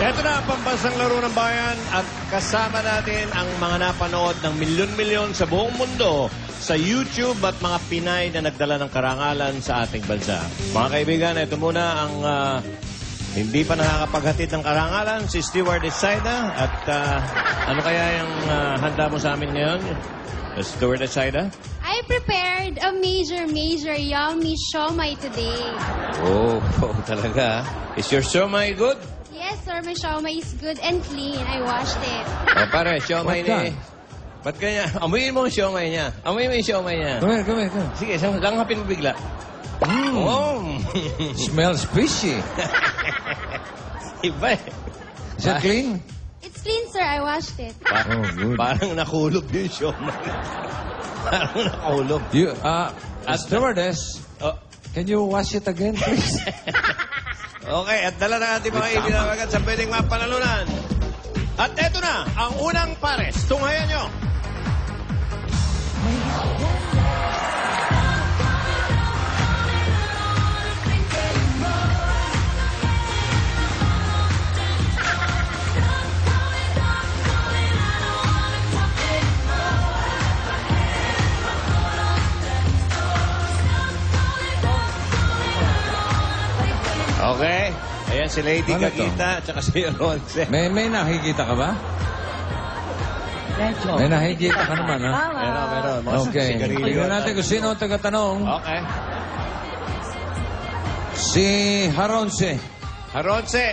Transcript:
Ito na ang pambansang laro ng bayan at kasama natin ang mga napanood ng milyon-milyon sa buong mundo sa YouTube at mga Pinay na nagdala ng karangalan sa ating bansa. Mga kaibigan, ito muna ang hindi pa nakakapaghatid ng karangalan, si Stewardess Saida. At ano kaya yung handa mo sa amin ngayon, Stewardess Saida? I prepared a major yummy siomai today. Oh, talaga. Is your siomai good? Yes, sir, my siomai is good and clean. I washed it. O pare, siomai ni... Ba't kanya? Amuyin mo yung siomai niya. Amuyin mo yung siomai niya. Come here. Sige, langhapin mo bigla. Oh. Smells fishy. Iba eh. Is it clean? It's clean, sir. I washed it. Oh, good. Parang nakulog yung siomai. Parang nakulog. You, stewardess, can you wash it again, please? Okay, at dala na ating mga ibinabagat sa pwedeng mapanalunan. At eto na, ang unang pares. Tunghayan nyo. Okay. Ayan si Lady Ano Gagita at saka si Ronce. May nakikita ka ba? May nakikita ka naman, ha? Meron. Okay. Tingnan natin kung sino ang taga-tanong. Okay. Si Haronce. Ronce,